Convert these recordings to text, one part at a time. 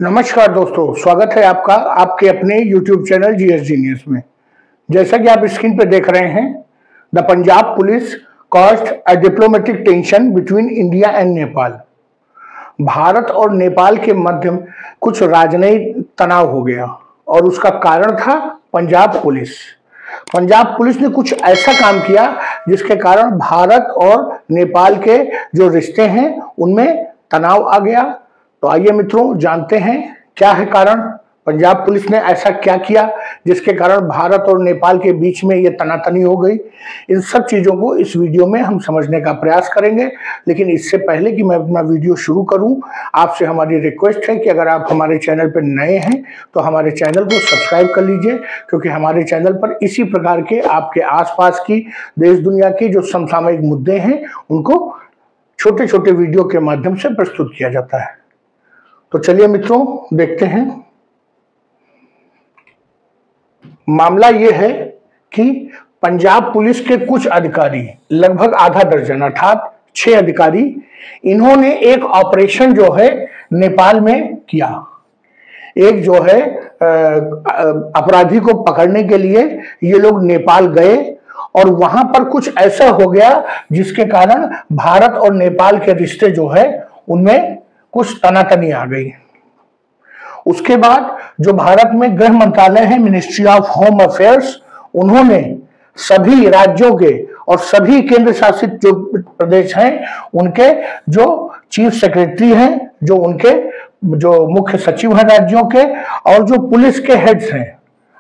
नमस्कार दोस्तों, स्वागत है आपका आपके अपने YouTube चैनल जीएस जीनियस में। जैसा कि आप स्क्रीन पर देख रहे हैं, the Punjab police caused a diplomatic tension between India and Nepal. Bharat और नेपाल के मध्य कुछ राजनयिक तनाव हो गया और उसका कारण था पंजाब पुलिस। पंजाब पुलिस ने कुछ ऐसा काम किया जिसके कारण भारत और नेपाल के जो रिश्ते हैं उनमें तनाव आ गया। तो आइए मित्रों, जानते हैं क्या है कारण। पंजाब पुलिस ने ऐसा क्या किया जिसके कारण भारत और नेपाल के बीच में ये तनातनी हो गई। इन सब चीजों को इस वीडियो में हम समझने का प्रयास करेंगे। लेकिन इससे पहले कि मैं अपना वीडियो शुरू करूं, आपसे हमारी रिक्वेस्ट है कि अगर आप हमारे चैनल पर नए हैं तो हमारे चैनल को सब्सक्राइब कर लीजिए, क्योंकि हमारे चैनल पर इसी प्रकार के आपके आसपास की देश दुनिया की जो समसामयिक मुद्दे हैं उनको छोटे छोटे वीडियो के माध्यम से प्रस्तुत किया जाता है। तो चलिए मित्रों, देखते हैं। मामला यह है कि पंजाब पुलिस के कुछ अधिकारी, लगभग आधा दर्जन अर्थात 6 अधिकारी, इन्होंने एक ऑपरेशन जो है नेपाल में किया। एक जो है अपराधी को पकड़ने के लिए ये लोग नेपाल गए और वहां पर कुछ ऐसा हो गया जिसके कारण भारत और नेपाल के रिश्ते जो है उनमें कुछ तनातनी आ गई। उसके बाद जो भारत में गृह मंत्रालय है, मिनिस्ट्री ऑफ होम अफेयर्स, उन्होंने सभी राज्यों के और सभी केंद्र शासित जो प्रदेश हैं उनके जो चीफ सेक्रेटरी हैं, जो उनके जो मुख्य सचिव हैं राज्यों के, और जो पुलिस के हेड्स हैं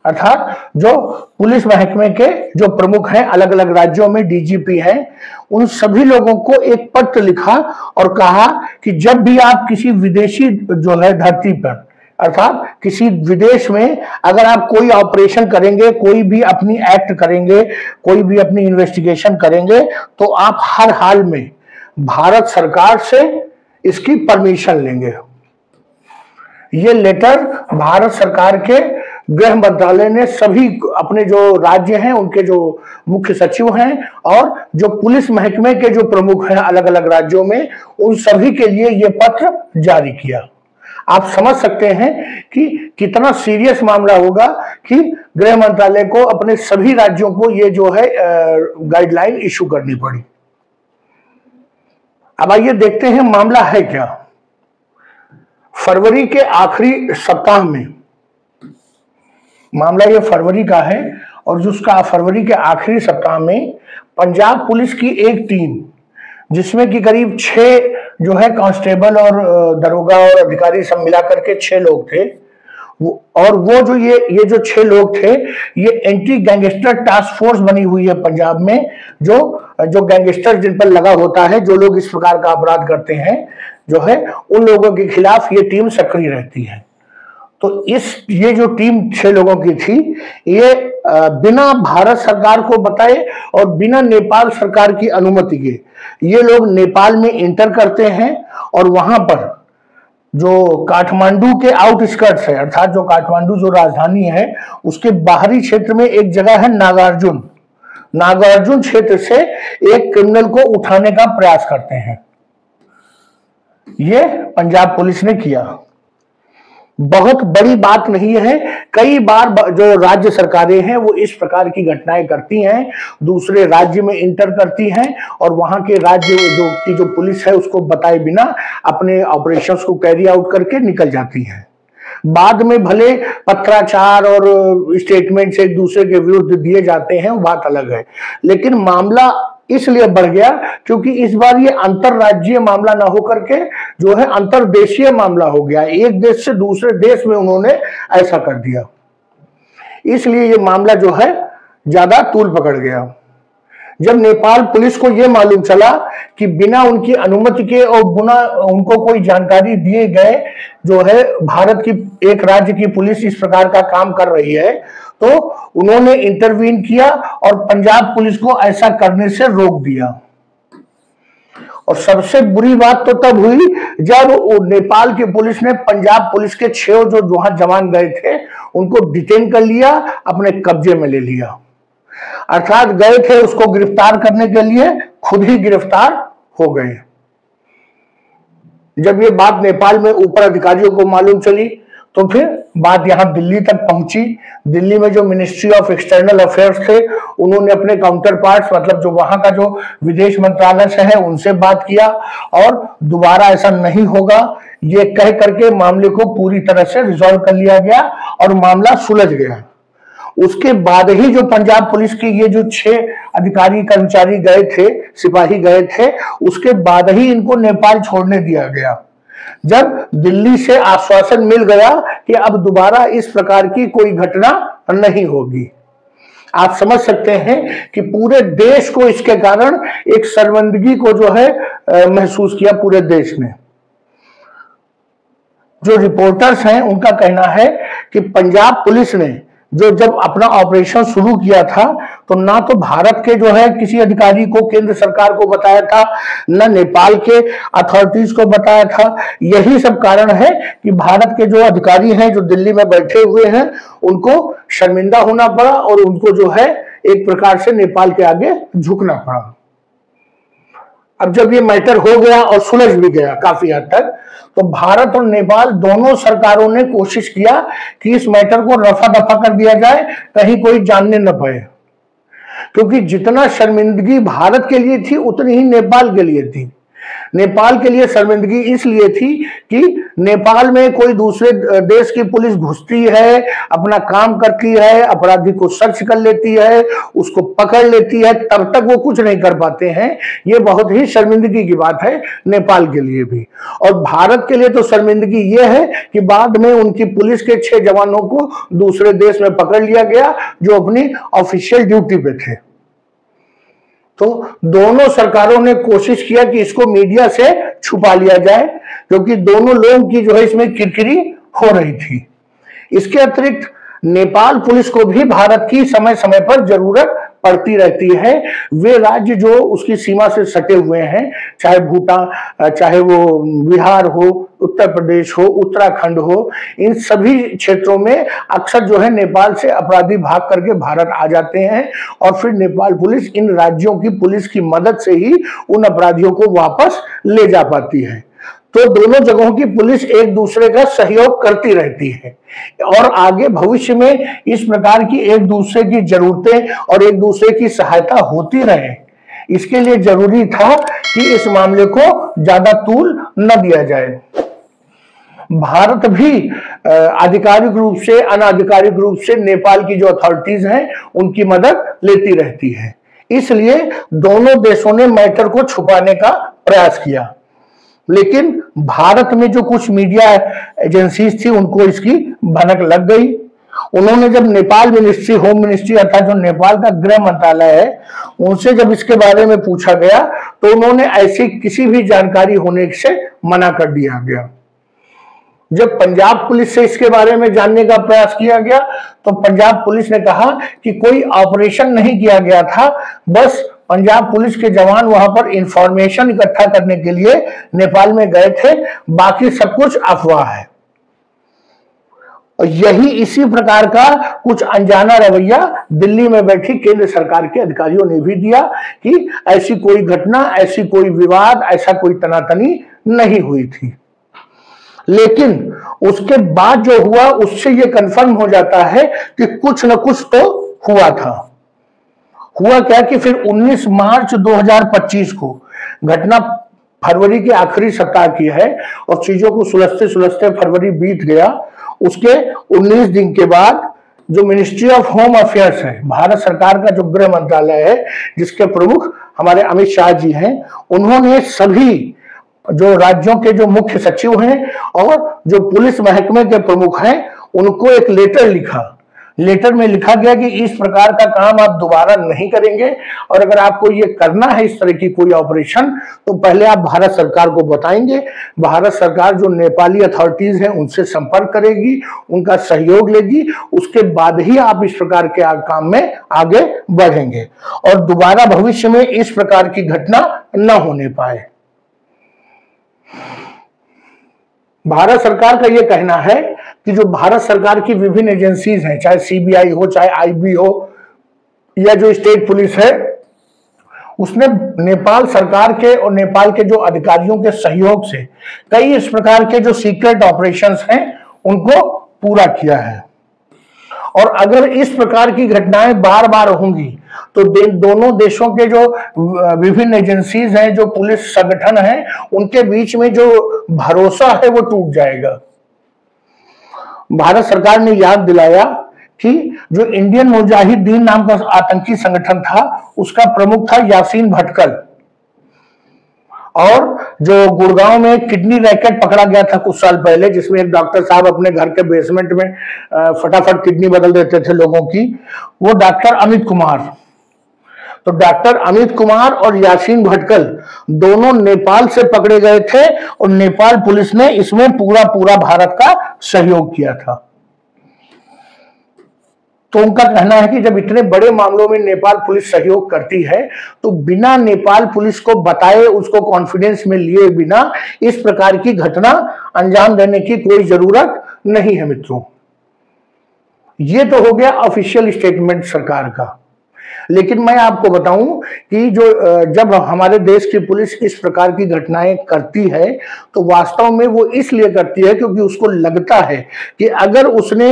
अर्थात जो पुलिस महकमे के जो प्रमुख हैं अलग अलग राज्यों में, डीजीपी हैं, उन सभी लोगों को एक पत्र लिखा और कहा कि जब भी आप किसी विदेशी जो है धरती पर अर्थात किसी विदेश में अगर आप कोई ऑपरेशन करेंगे, कोई भी अपनी एक्ट करेंगे, कोई भी अपनी इन्वेस्टिगेशन करेंगे, तो आप हर हाल में भारत सरकार से इसकी परमिशन लेंगे। ये लेटर भारत सरकार के गृह मंत्रालय ने सभी अपने जो राज्य हैं उनके जो मुख्य सचिव हैं और जो पुलिस महकमे के जो प्रमुख हैं अलग अलग राज्यों में, उन सभी के लिए ये पत्र जारी किया। आप समझ सकते हैं कि कितना सीरियस मामला होगा कि गृह मंत्रालय को अपने सभी राज्यों को ये जो है गाइडलाइन इशू करनी पड़ी। अब आइए देखते हैं मामला है क्या। फरवरी के आखिरी सप्ताह में, मामला ये फरवरी का है और जिसका फरवरी के आखिरी सप्ताह में पंजाब पुलिस की एक टीम, जिसमें कि करीब 6 जो है कांस्टेबल और दरोगा और अधिकारी सब मिला करके 6 लोग थे, और वो जो ये जो 6 लोग थे, ये एंटी गैंगस्टर टास्क फोर्स बनी हुई है पंजाब में। जो गैंगस्टर जिन पर लगा होता है, जो लोग इस प्रकार का अपराध करते हैं जो है, उन लोगों के खिलाफ ये टीम सक्रिय रहती है। तो ये जो टीम 6 लोगों की थी, ये बिना भारत सरकार को बताए और बिना नेपाल सरकार की अनुमति के ये लोग नेपाल में इंटर करते हैं और वहां पर जो काठमांडू के आउटस्कर्ट्स है अर्थात जो काठमांडू जो राजधानी है उसके बाहरी क्षेत्र में एक जगह है नागार्जुन क्षेत्र से एक क्रिमिनल को उठाने का प्रयास करते हैं। ये पंजाब पुलिस ने किया। बहुत बड़ी बात नहीं है, कई बार जो राज्य सरकारें हैं वो इस प्रकार की घटनाएं करती हैं, दूसरे राज्य में इंटर करती हैं और वहां के राज्य जो पुलिस है उसको बताए बिना अपने ऑपरेशंस को कैरी आउट करके निकल जाती हैं। बाद में भले पत्राचार और स्टेटमेंट्स एक दूसरे के विरुद्ध दिए जाते हैं, वो बात अलग है, लेकिन मामला इसलिए बढ़ गया क्योंकि इस बार ये अंतरराज्यीय मामला ना होकर के जो है अंतरदेशीय मामला हो गया। एक देश से दूसरे देश में उन्होंने ऐसा कर दिया, इसलिए ये मामला जो है ज्यादा तूल पकड़ गया। जब नेपाल पुलिस को यह मालूम चला कि बिना उनकी अनुमति के और बिना उनको कोई जानकारी दिए गए जो है भारत की एक राज्य की पुलिस इस प्रकार का काम कर रही है, तो उन्होंने इंटरवीन किया और पंजाब पुलिस को ऐसा करने से रोक दिया। और सबसे बुरी बात तो तब हुई जब नेपाल की पुलिस ने पंजाब पुलिस के 6 जो वहां जवान गए थे उनको डिटेन कर लिया, अपने कब्जे में ले लिया। अर्थात गए थे उसको गिरफ्तार करने के लिए, खुद ही गिरफ्तार हो गए। जब ये बात नेपाल में ऊपर अधिकारियों को मालूम चली तो फिर बात यहाँ दिल्ली तक पहुंची। दिल्ली में जो मिनिस्ट्री ऑफ एक्सटर्नल अफेयर्स थे उन्होंने अपने काउंटर पार्ट्स मतलब जो वहां का जो विदेश मंत्रालय से है उनसे बात किया और दोबारा ऐसा नहीं होगा ये कह करके मामले को पूरी तरह से रिजॉल्व कर लिया गया और मामला सुलझ गया। उसके बाद ही जो पंजाब पुलिस के ये जो 6 अधिकारी कर्मचारी गए थे, सिपाही गए थे, उसके बाद ही इनको नेपाल छोड़ने दिया गया। जब दिल्ली से आश्वासन मिल गया कि अब दोबारा इस प्रकार की कोई घटना नहीं होगी। आप समझ सकते हैं कि पूरे देश को इसके कारण एक शर्मिंदगी को जो है महसूस किया पूरे देश ने। जो रिपोर्टर्स हैं उनका कहना है कि पंजाब पुलिस ने जो जब अपना ऑपरेशन शुरू किया था तो ना तो भारत के जो है किसी अधिकारी को केंद्र सरकार को बताया था, ना नेपाल के अथॉरिटीज को बताया था। यही सब कारण है कि भारत के जो अधिकारी हैं जो दिल्ली में बैठे हुए हैं उनको शर्मिंदा होना पड़ा और उनको जो है एक प्रकार से नेपाल के आगे झुकना पड़ा। अब जब ये मैटर हो गया और सुलझ भी गया काफी हद तक, तो भारत और नेपाल दोनों सरकारों ने कोशिश किया कि इस मैटर को रफा दफा कर दिया जाए, कहीं कोई जानने न पाए। क्योंकि जितना शर्मिंदगी भारत के लिए थी उतनी ही नेपाल के लिए थी। नेपाल के लिए शर्मिंदगी इसलिए थी कि नेपाल में कोई दूसरे देश की पुलिस घुसती है, अपना काम करती है, अपराधी को सर्च कर लेती है, उसको पकड़ लेती है, तब तक वो कुछ नहीं कर पाते हैं। ये बहुत ही शर्मिंदगी की बात है नेपाल के लिए भी। और भारत के लिए तो शर्मिंदगी ये है कि बाद में उनकी पुलिस के 6 जवानों को दूसरे देश में पकड़ लिया गया जो अपनी ऑफिशियल ड्यूटी पे थे। तो दोनों सरकारों ने कोशिश किया कि इसको मीडिया से छुपा लिया जाए, क्योंकि दोनों लोगों की जो है इसमें किरकिरी हो रही थी। इसके अतिरिक्त नेपाल पुलिस को भी भारत की समय समय पर जरूरत पड़ती रहती है। वे राज्य जो उसकी सीमा से सटे हुए हैं, चाहे भूटान, चाहे वो बिहार हो, उत्तर प्रदेश हो, उत्तराखंड हो, इन सभी क्षेत्रों में अक्सर जो है नेपाल से अपराधी भाग करके भारत आ जाते हैं और फिर नेपाल पुलिस इन राज्यों की पुलिस की मदद से ही उन अपराधियों को वापस ले जा पाती है। तो दोनों जगहों की पुलिस एक दूसरे का सहयोग करती रहती है और आगे भविष्य में इस प्रकार की एक दूसरे की जरूरतें और एक दूसरे की सहायता होती रहे, इसके लिए जरूरी था कि इस मामले को ज्यादा तूल न दिया जाए। भारत भी आधिकारिक रूप से अनाधिकारिक रूप से नेपाल की जो अथॉरिटीज हैं उनकी मदद लेती रहती है। इसलिए दोनों देशों ने मैटर को छुपाने का प्रयास किया, लेकिन भारत में जो कुछ मीडिया एजेंसीज थी उनको इसकी भनक लग गई। उन्होंने जब नेपाल मिनिस्ट्री, होम मिनिस्ट्री अर्थात जो नेपाल का गृह मंत्रालय है, उनसे जब इसके बारे में पूछा गया तो उन्होंने ऐसी किसी भी जानकारी होने से मना कर दिया गया। जब पंजाब पुलिस से इसके बारे में जानने का प्रयास किया गया तो पंजाब पुलिस ने कहा कि कोई ऑपरेशन नहीं किया गया था, बस पंजाब पुलिस के जवान वहां पर इंफॉर्मेशन इकट्ठा करने के लिए नेपाल में गए थे, बाकी सब कुछ अफवाह है। और यही इसी प्रकार का कुछ अनजाना रवैया दिल्ली में बैठी केंद्र सरकार के अधिकारियों ने भी दिया कि ऐसी कोई घटना, ऐसी कोई विवाद, ऐसा कोई तनातनी नहीं हुई थी। लेकिन उसके बाद जो हुआ उससे यह कंफर्म हो जाता है कि कुछ न कुछ तो हुआ था। हुआ क्या कि फिर 19 मार्च 2025 को, घटना फरवरी के आखिरी सप्ताह की है और चीजों को सुलझते सुलझते फरवरी बीत गया। उसके 19 दिन के बाद जो मिनिस्ट्री ऑफ होम अफेयर्स है, भारत सरकार का जो गृह मंत्रालय है जिसके प्रमुख हमारे अमित शाह जी हैं, उन्होंने सभी जो राज्यों के जो मुख्य सचिव हैं और जो पुलिस महकमे के प्रमुख हैं उनको एक लेटर लिखा। लेटर में लिखा गया कि इस प्रकार का काम आप दोबारा नहीं करेंगे और अगर आपको ये करना है इस तरह की कोई ऑपरेशन तो पहले आप भारत सरकार को बताएंगे। भारत सरकार जो नेपाली अथॉरिटीज हैं उनसे संपर्क करेगी, उनका सहयोग लेगी, उसके बाद ही आप इस प्रकार के काम में आगे बढ़ेंगे और दोबारा भविष्य में इस प्रकार की घटना न होने पाए। भारत सरकार का यह कहना है कि जो भारत सरकार की विभिन्न एजेंसीज हैं, चाहे सीबीआई हो, चाहे आईबी हो या जो स्टेट पुलिस है, उसने नेपाल सरकार के और नेपाल के जो अधिकारियों के सहयोग से कई इस प्रकार के जो सीक्रेट ऑपरेशंस हैं उनको पूरा किया है। और अगर इस प्रकार की घटनाएं बार बार होंगी तो दोनों देशों के जो विभिन्न एजेंसीज हैं, जो पुलिस संगठन हैं, उनके बीच में जो भरोसा है वो टूट जाएगा। भारत सरकार ने याद दिलाया कि जो इंडियन मुजाहिदीन नाम का आतंकी संगठन था उसका प्रमुख था यासीन भटकल, और जो गुड़गांव में किडनी रैकेट पकड़ा गया था कुछ साल पहले, जिसमें एक डॉक्टर साहब अपने घर के बेसमेंट में फटाफट किडनी बदल देते थे लोगों की, वो डॉक्टर अमित कुमार। तो डॉक्टर अमित कुमार और यासीन भटकल दोनों नेपाल से पकड़े गए थे और नेपाल पुलिस ने इसमें पूरा भारत का सहयोग किया था। तो उनका कहना है कि जब इतने बड़े मामलों में नेपाल पुलिस सहयोग करती है तो बिना नेपाल पुलिस को बताए, उसको कॉन्फिडेंस में लिए बिना इस प्रकार की घटना अंजाम देने की कोई जरूरत नहीं है। मित्रों, ये तो हो गया ऑफिशियल स्टेटमेंट सरकार का। लेकिन मैं आपको बताऊं कि जब हमारे देश की पुलिस इस प्रकार की घटनाएं करती है तो वास्तव में वो इसलिए करती है क्योंकि उसको लगता है कि अगर उसने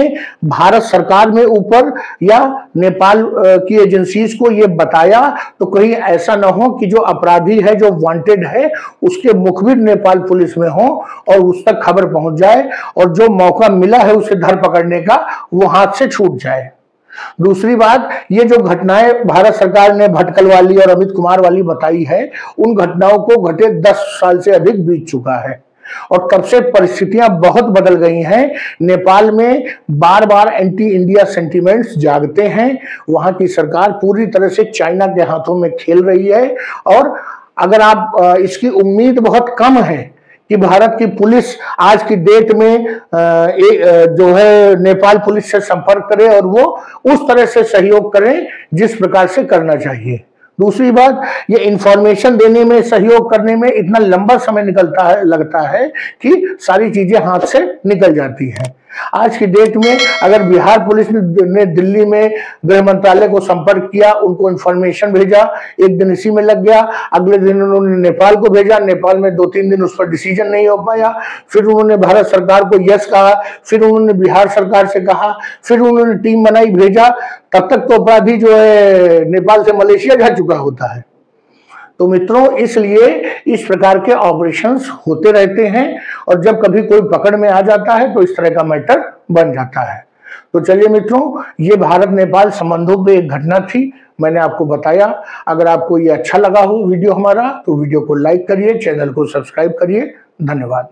भारत सरकार में ऊपर या नेपाल की एजेंसीज को ये बताया तो कहीं ऐसा ना हो कि जो अपराधी है, जो वांटेड है, उसके मुखबिर नेपाल पुलिस में हो और उस तक खबर पहुंच जाए और जो मौका मिला है उसे धर पकड़ने का वो हाथ से छूट जाए। दूसरी बात, ये जो घटनाएं भारत सरकार ने भटकल वाली और अमित कुमार वाली बताई है, उन घटनाओं को घटे 10 साल से अधिक बीत चुका है और तब से परिस्थितियां बहुत बदल गई हैं। नेपाल में बार बार एंटी इंडिया सेंटिमेंट्स जागते हैं। वहां की सरकार पूरी तरह से चाइना के हाथों में खेल रही है और अगर आप इसकी उम्मीद बहुत कम है कि भारत की पुलिस आज की डेट में जो है नेपाल पुलिस से संपर्क करे और वो उस तरह से सहयोग करें जिस प्रकार से करना चाहिए। दूसरी बात, ये इंफॉर्मेशन देने में, सहयोग करने में इतना लंबा समय लगता है कि सारी चीजें हाथ से निकल जाती हैं। आज की डेट में अगर बिहार पुलिस ने दिल्ली में गृह मंत्रालय को संपर्क किया, उनको इंफॉर्मेशन भेजा, एक दिन इसी में लग गया, अगले दिन उन्होंने नेपाल को भेजा, नेपाल में 2-3 दिन उस पर डिसीजन नहीं हो पाया, फिर उन्होंने भारत सरकार को यस कहा, फिर उन्होंने बिहार सरकार से कहा, फिर उन्होंने टीम बनाई, भेजा, तब तक तो अपराधी जो है नेपाल से मलेशिया जा चुका होता है। तो मित्रों, इसलिए इस प्रकार के ऑपरेशंस होते रहते हैं और जब कभी कोई पकड़ में आ जाता है तो इस तरह का मैटर बन जाता है। तो चलिए मित्रों, ये भारत नेपाल संबंधों पे एक घटना थी, मैंने आपको बताया। अगर आपको ये अच्छा लगा हो वीडियो हमारा तो वीडियो को लाइक करिए, चैनल को सब्सक्राइब करिए। धन्यवाद।